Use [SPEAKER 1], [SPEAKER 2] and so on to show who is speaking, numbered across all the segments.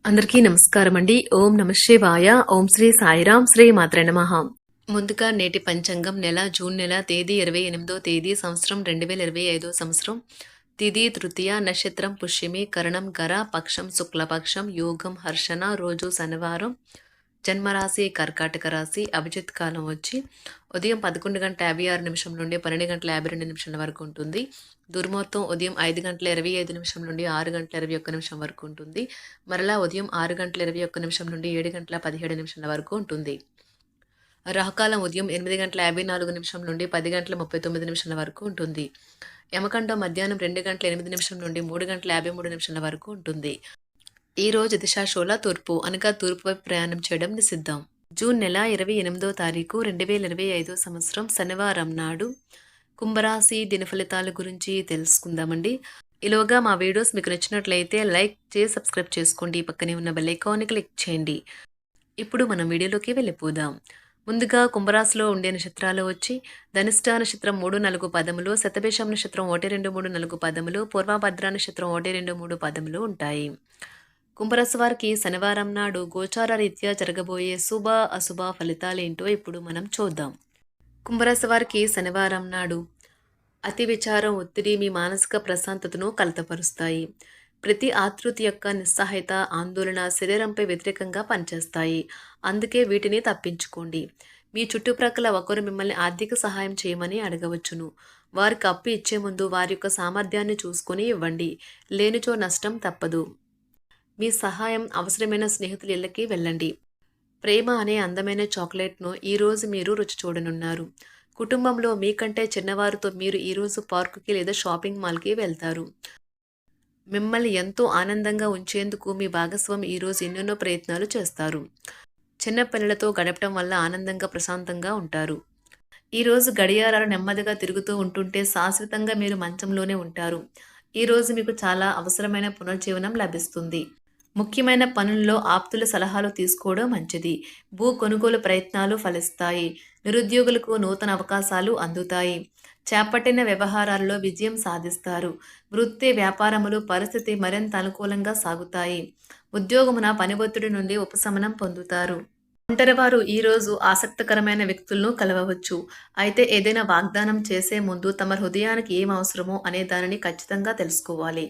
[SPEAKER 1] అందరికీ నమస్కారం అండి. ఓం నమ శివాయ. ఓం శ్రీ సాయిరాం. శ్రీ మాత్రే నమః. ముందుగా నేటి పంచాంగం నెల జూన్ నెల తేదీ 28వ తేదీ సంవత్సరం 2025 సంవత్సరం. తిథి తృతీయ, నక్షత్రం పుష్యమి, కరణం గర, పక్షం శుక్లపక్షం, యోగం హర్షణ, రోజు శనివారం, జన్మరాశి కర్కాటక రాశి, అభిజిత్ కాలం వచ్చి ఉదయం 11:56 నుండి 12:52 వరకు ఉంటుంది. దుర్ముహూర్తం ఉదయం 5:25 నుండి 6:21 వరకు ఉంటుంది. మరలా ఉదయం 6:21 నుండి 7:17 వరకు ఉంటుంది. రాహుకాలం ఉదయం 8:54 నుండి 10:39 వరకు ఉంటుంది. యమకండం మధ్యాహ్నం 2:08 నుండి 3:53 వరకు ఉంటుంది. ఈ రోజు దిశాశూల తూర్పు అనగా తూర్పు వైపు ప్రయాణం చేయడం నిషిద్ధం. జూన్ నెల 28వ తారీఖు 2025 సంవత్సరం శనివారం నాడు కుంభరాశి దిన ఫలితాల గురించి తెలుసుకుందామండి. ఈలోగా మా వీడియోస్ మీకు నచ్చినట్లయితే లైక్ చేసి సబ్స్క్రైబ్ చేసుకోండి. పక్కనే ఉన్న బెల్ ఐకాన్ని క్లిక్ చేయండి. ఇప్పుడు మనం వీడియోలోకి వెళ్ళిపోదాం. ముందుగా కుంభరాశిలో ఉండే నక్షత్రాలు వచ్చి ధనిష్ట నక్షత్రం 3, 4 పదములు, శతభిషం నక్షత్రం 1, 2, 3, 4 పదములు, పూర్వభద్ర నక్షత్రం 1, 2, 3 పదములు ఉంటాయి. కుంభరాశి వారికి శనివారం నాడు గోచార రీత్యా జరగబోయే శుభ అశుభ ఫలితాలేంటో ఇప్పుడు మనం చూద్దాం. కుంభరాశి వారికి శనివారం నాడు అతి విచారం, ఒత్తిడి మీ మానసిక ప్రశాంతతను కలతపరుస్తాయి. ప్రతి ఆతృతి యొక్క నిస్సహాయత, ఆందోళన శరీరంపై వ్యతిరేకంగా పనిచేస్తాయి. అందుకే వీటిని తప్పించుకోండి. మీ చుట్టుప్రక్కల ఒకరు మిమ్మల్ని ఆర్థిక సహాయం చేయమని అడగవచ్చును. వారికి అప్పు ఇచ్చే ముందు వారి యొక్క సామర్థ్యాన్ని చూసుకొని ఇవ్వండి. లేనిచో నష్టం తప్పదు. మీ సహాయం అవసరమైన స్నేహితుల ఇళ్ళకి వెళ్ళండి. ప్రేమ అనే అందమైన చాక్లెట్ను ఈరోజు మీరు రుచి చూడనున్నారు. కుటుంబంలో మీకంటే చిన్నవారితో మీరు ఈరోజు పార్కుకి లేదా షాపింగ్ మాల్కి వెళ్తారు. మిమ్మల్ని ఎంతో ఆనందంగా ఉంచేందుకు మీ భాగస్వామి ఈరోజు ఎన్నెన్నో ప్రయత్నాలు చేస్తారు. చిన్న పిల్లలతో గడపడం వల్ల ఆనందంగా ప్రశాంతంగా ఉంటారు. ఈరోజు గడియారాలు నెమ్మదిగా తిరుగుతూ ఉంటుంటే శాశ్వతంగా మీరు మంచంలోనే ఉంటారు. ఈరోజు మీకు చాలా అవసరమైన పునర్జీవనం లభిస్తుంది. ముఖ్యమైన పనుల్లో ఆప్తుల సలహాలు తీసుకోవడం మంచిది. భూ కొనుగోలు ప్రయత్నాలు ఫలిస్తాయి. నిరుద్యోగులకు నూతన అవకాశాలు అందుతాయి. చేపట్టిన వ్యవహారాల్లో విజయం సాధిస్తారు. వృత్తి వ్యాపారములు పరిస్థితి మరింత అనుకూలంగా సాగుతాయి. ఉద్యోగమున పని ఒత్తిడి నుండి ఉపశమనం పొందుతారు. ఒంటరివారు ఈరోజు ఆసక్తికరమైన వ్యక్తులను కలవవచ్చు. అయితే ఏదైనా వాగ్దానం చేసే ముందు తమ హృదయానికి ఏం అవసరమో అనే దానిని ఖచ్చితంగా తెలుసుకోవాలి.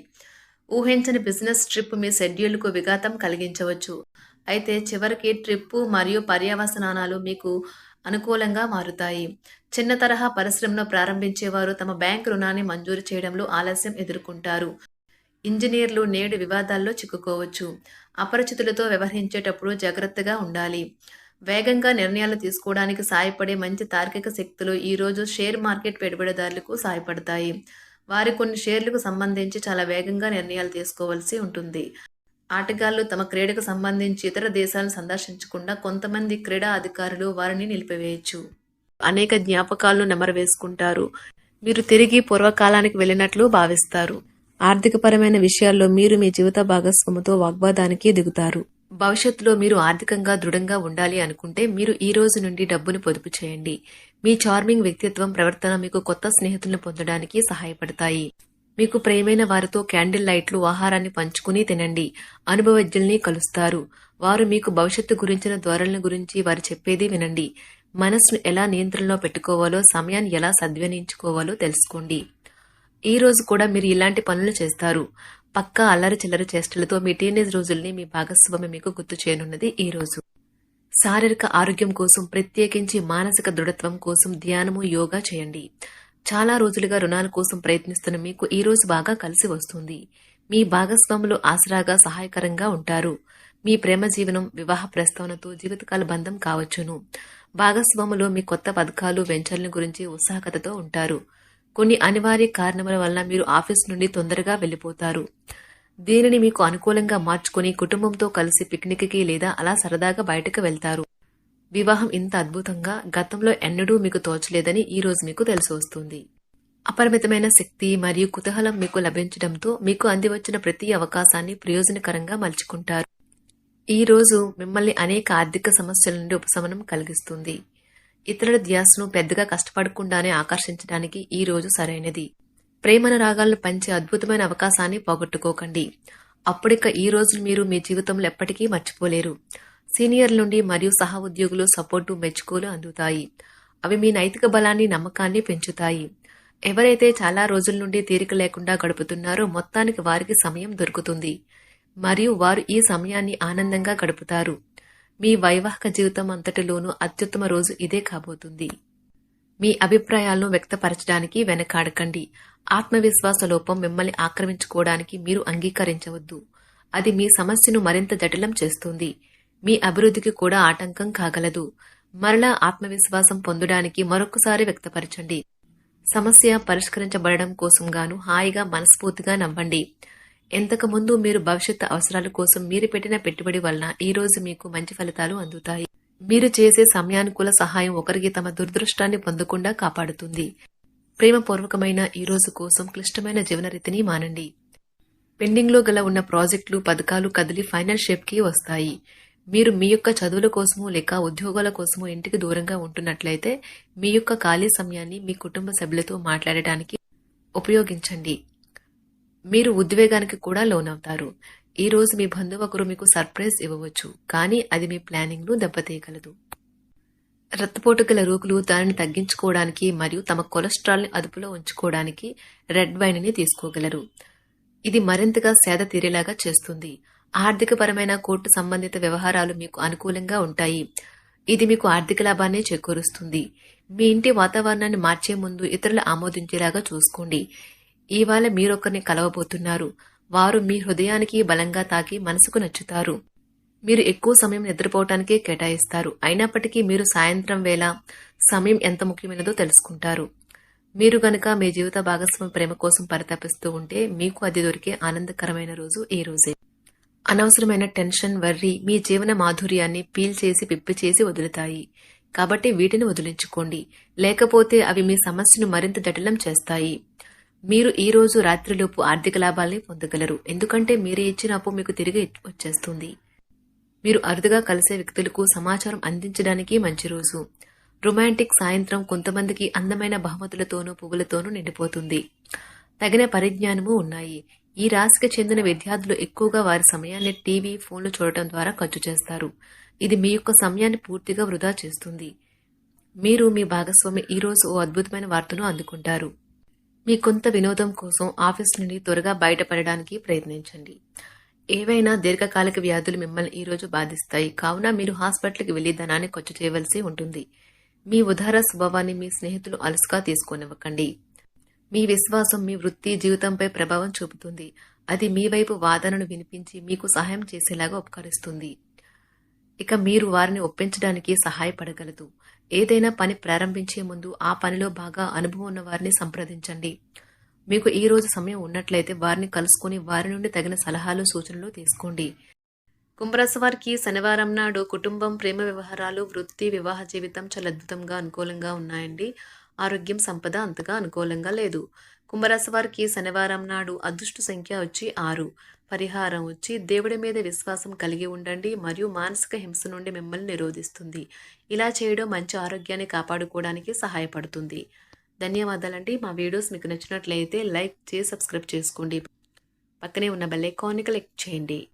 [SPEAKER 1] ఊహించని బిజినెస్ ట్రిప్ మీ షెడ్యూల్కు విఘాతం కలిగించవచ్చు. అయితే చివరికి ట్రిప్పు మరియు పర్యవసానాలు మీకు అనుకూలంగా మారుతాయి. చిన్న తరహా పరిశ్రమను ప్రారంభించేవారు తమ బ్యాంకు రుణాన్ని మంజూరు చేయడంలో ఆలస్యం ఎదుర్కొంటారు. ఇంజనీర్లు నేడు వివాదాల్లో చిక్కుకోవచ్చు. అపరిచితులతో వ్యవహరించేటప్పుడు జాగ్రత్తగా ఉండాలి. వేగంగా నిర్ణయాలు తీసుకోవడానికి సాయపడే మంచి తార్కిక శక్తులు ఈరోజు షేర్ మార్కెట్ పెట్టుబడిదారులకు సాయపడతాయి. వారి కొన్ని షేర్లకు సంబంధించి చాలా వేగంగా నిర్ణయాలు తీసుకోవాల్సి ఉంటుంది. ఆటగాళ్లు తమ క్రీడకు సంబంధించి ఇతర దేశాలను సందర్శించకుండా కొంతమంది క్రీడా అధికారులు వారిని నిలిపివేయచ్చు. అనేక జ్ఞాపకాలను నెమరవేసుకుంటారు. మీరు తిరిగి పూర్వకాలానికి వెళ్ళినట్లు భావిస్తారు. ఆర్థికపరమైన విషయాల్లో మీరు మీ జీవిత భాగస్వామితో వాగ్వాదానికి దిగుతారు. భవిష్యత్తులో మీరు ఆర్థికంగా దృఢంగా ఉండాలి అనుకుంటే మీరు ఈ రోజు నుండి డబ్బును పొదుపు చేయండి. మీ చార్మింగ్ వ్యక్తిత్వం, ప్రవర్తన మీకు కొత్త స్నేహితులను పొందడానికి సహాయపడతాయి. మీకు ప్రియమైన వారితో క్యాండిల్ లైట్లు, ఆహారాన్ని పంచుకుని తినండి. అనుభవజ్ఞుల్ని కలుస్తారు. వారు మీకు భవిష్యత్తు గురించిన ధోరణుల గురించి వారు చెప్పేది వినండి. మనస్సును ఎలా నియంత్రణలో పెట్టుకోవాలో, సమయాన్ని ఎలా సద్వినియోగించుకోవాలో తెలుసుకోండి. ఈ రోజు కూడా మీరు ఇలాంటి పనులు చేస్తారు. పక్కా అల్లరి చిల్లరి చేష్టలతో మీ టీనేజ్ రోజుల్ని మీ భాగస్వామి మీకు గుర్తు చేయనున్నది ఈ రోజు. శారీరక ఆరోగ్యం కోసం, ప్రత్యేకించి మానసిక దృఢత్వం కోసం ధ్యానము, యోగా చేయండి. చాలా రోజులుగా రుణాల కోసం ప్రయత్నిస్తున్న మీకు ఈ రోజు బాగా కలిసి వస్తుంది. మీ భాగస్వాములు ఆసరాగా సహాయకరంగా ఉంటారు. మీ ప్రేమ జీవనం, వివాహ ప్రస్తావనతో జీవితకాల బంధం కావచ్చును. భాగస్వాములు మీ కొత్త పథకాలు, వెంచర్ల గురించి ఉత్సాహకతతో ఉంటారు. కొన్ని అనివార్య కారణముల వల్ల మీరు ఆఫీస్ నుండి తొందరగా వెళ్లిపోతారు. దీనిని మీకు అనుకూలంగా మార్చుకుని కుటుంబంతో కలిసి పిక్నిక్కి లేదా అలా సరదాగా బయటకు వెళ్తారు. వివాహం ఇంత అద్భుతంగా గతంలో ఎన్నడూ మీకు తోచలేదని ఈ రోజు మీకు తెలిసి వస్తుంది. అపరిమితమైన శక్తి మరియు కుతూహలం మీకు లభించడంతో మీకు అందివచ్చిన ప్రతి అవకాశాన్ని ప్రయోజనకరంగా మలుచుకుంటారు. ఈ రోజు మిమ్మల్ని అనేక ఆర్థిక సమస్యల నుండి ఉపశమనం కలిగిస్తుంది. ఇతరుల ధ్యాసను పెద్దగా కష్టపడకుండానే ఆకర్షించడానికి ఈ రోజు సరైనది. ప్రేమన రాగాలను పంచే అద్భుతమైన అవకాశాన్ని పోగొట్టుకోకండి. అప్పుడిక ఈ రోజులు మీరు మీ జీవితంలో ఎప్పటికీ మర్చిపోలేరు. సీనియర్ల నుండి మరియు సహ ఉద్యోగులు సపోర్టు మెచ్చుకోలు అందుతాయి. అవి మీ నైతిక బలాన్ని నమ్మకాన్ని పెంచుతాయి. ఎవరైతే చాలా రోజుల నుండి తీరిక లేకుండా గడుపుతున్నారో మొత్తానికి వారికి సమయం దొరుకుతుంది మరియు వారు ఈ సమయాన్ని ఆనందంగా గడుపుతారు. మీ వైవాహిక జీవితం అంతటిలోనూ అత్యుత్తమ రోజు ఇదే కాబోతుంది. మీ అభిప్రాయాలను వ్యక్తపరచడానికి వెనకాడకండి. ఆత్మవిశ్వాస లోపం మిమ్మల్ని ఆక్రమించుకోవడానికి మీరు అంగీకరించవద్దు. అది మీ సమస్యను మరింత జటిలం చేస్తుంది. మీ అభివృద్ధికి కూడా ఆటంకం కాగలదు. మరలా ఆత్మవిశ్వాసం పొందడానికి మరొకసారి వ్యక్తపరచండి. సమస్య పరిష్కరించబడడం కోసం గాను హాయిగా మనస్ఫూర్తిగా నవ్వండి. ఎంతకుముందు మీరు భవిష్యత్తు అవసరాల కోసం మీరు పెట్టిన పెట్టుబడి వలన ఈ రోజు మీకు మంచి ఫలితాలు అందుతాయి. మీరు చేసే సమయానుకూల సహాయం ఒకరికి తమ దురదృష్టాన్ని పొందకుండా కాపాడుతుంది. ప్రేమపూర్వకమైన ఈ రోజు కోసం క్లిష్టమైన జీవనరీతిని మానండి. పెండింగ్లో గల ఉన్న ప్రాజెక్టులు పథకాలు కదిలి ఫైనల్ షేప్కి వస్తాయి. మీరు మీ యొక్క చదువుల కోసమో లేక ఉద్యోగాల కోసమో ఇంటికి దూరంగా ఉంటున్నట్లయితే మీ యొక్క ఖాళీ సమయాన్ని మీ కుటుంబ సభ్యులతో మాట్లాడటానికి ఉపయోగించండి. మీరు ఉద్వేగానికి కూడా లోనవుతారు. ఈ రోజు మీ బంధువు ఒకరు మీకు సర్ప్రైజ్ ఇవ్వవచ్చు, కానీ అది మీ ప్లానింగ్ను దెబ్బతీయగలదు. రక్తపోటు గల రోగులు దానిని తగ్గించుకోవడానికి మరియు తమ కొలెస్ట్రాల్ని అదుపులో ఉంచుకోవడానికి రెడ్ వైన్ని తీసుకోగలరు. ఇది మరింతగా సేద తీరేలాగా చేస్తుంది. ఆర్థికపరమైన కోర్టు సంబంధిత వ్యవహారాలు మీకు అనుకూలంగా ఉంటాయి. ఇది మీకు ఆర్థిక లాభాన్ని చేకూరుస్తుంది. మీ ఇంటి వాతావరణాన్ని మార్చే ముందు ఇతరులు ఆమోదించేలాగా చూసుకోండి. ఇవాళ మీరొకరిని కలవబోతున్నారు. వారు మీ హృదయానికి బలంగా తాకి మనసుకు నచ్చుతారు. మీరు ఎక్కువ సమయం నిద్రపోవటానికే కేటాయిస్తారు. అయినప్పటికీ మీరు సాయంత్రం వేళ సమయం ఎంత ముఖ్యమైనదో తెలుసుకుంటారు. మీరు గనక మీ జీవిత భాగస్వామి ప్రేమ కోసం పరితపిస్తూ ఉంటే మీకు అది దొరికే ఆనందకరమైన రోజు ఈ రోజే. అనవసరమైన టెన్షన్, వర్రీ మీ జీవన మాధుర్యాన్ని పీల్ చేసి పిప్పి చేసి వదులుతాయి. కాబట్టి వీటిని వదిలించుకోండి. లేకపోతే అవి మీ సమస్యను మరింత జటిలం చేస్తాయి. మీరు ఈ రోజు రాత్రిలోపు ఆర్థిక లాభాల్ని పొందగలరు. ఎందుకంటే మీరు ఇచ్చిన అప్పు మీకు తిరిగి వచ్చేస్తుంది. మీరు అరుదుగా కలిసే వ్యక్తులకు సమాచారం అందించడానికి మంచి రోజు. రొమాంటిక్ సాయంత్రం కొంతమందికి అందమైన బహుమతులతోనూ పువ్వులతోనూ నిండిపోతుంది. తగిన పరిజ్ఞానము ఉన్నాయి. ఈ రాశికి చెందిన విద్యార్థులు ఎక్కువగా వారి సమయాన్ని టీవీ, ఫోన్లు చూడటం ద్వారా ఖర్చు చేస్తారు. ఇది మీ యొక్క సమయాన్ని పూర్తిగా వృధా చేస్తుంది. మీరు మీ భాగస్వామి ఈ రోజు ఓ అద్భుతమైన వార్తను అందుకుంటారు. మీ కొంత వినోదం కోసం ఆఫీస్ నుండి త్వరగా బయటపడడానికి ప్రయత్నించండి. ఏవైనా దీర్ఘకాలిక వ్యాధులు మిమ్మల్ని ఈ రోజు బాధిస్తాయి. కావున మీరు హాస్పిటల్కి వెళ్లి ధనాన్ని ఖర్చు చేయవలసి ఉంటుంది. మీ ఉదార స్వభావాన్ని మీ స్నేహితులు అలసుగా తీసుకోనివ్వకండి. మీ విశ్వాసం మీ వృత్తి జీవితంపై ప్రభావం చూపుతుంది. అది మీ వైపు వాదనను వినిపించి మీకు సహాయం చేసేలాగా ఉపకరిస్తుంది. ఇక మీరు వారిని ఒప్పించడానికి సహాయపడగలదు. ఏదైనా పని ప్రారంభించే ముందు ఆ పనిలో బాగా అనుభవం ఉన్న వారిని సంప్రదించండి. మీకు ఈ రోజు సమయం ఉన్నట్లయితే వారిని కలుసుకుని వారి నుండి తగిన సలహాలు సూచనలు తీసుకోండి. కుంభరాశి వారికి శనివారం నాడు కుటుంబం, ప్రేమ వ్యవహారాలు, వృత్తి, వివాహ జీవితం చాలా అద్భుతంగా అనుకూలంగా ఉన్నాయండి. ఆరోగ్యం, సంపద అంతగా అనుకూలంగా లేదు. కుంభరాశి వారికి శనివారం నాడు అదృష్ట సంఖ్య వచ్చి 6. పరిహారం వచ్చి దేవుడి మీద విశ్వాసం కలిగి ఉండండి మరియు మానసిక హింస నుండి మిమ్మల్ని నిరోధిస్తుంది. ఇలా చేయడం మంచి ఆరోగ్యాన్ని కాపాడుకోవడానికి సహాయపడుతుంది. ధన్యవాదాలండి. మా వీడియోస్ మీకు నచ్చినట్లయితే లైక్ చేసి సబ్స్క్రైబ్ చేసుకోండి. పక్కనే ఉన్న బెల్ ఐకాన్ని క్లిక్ చేయండి.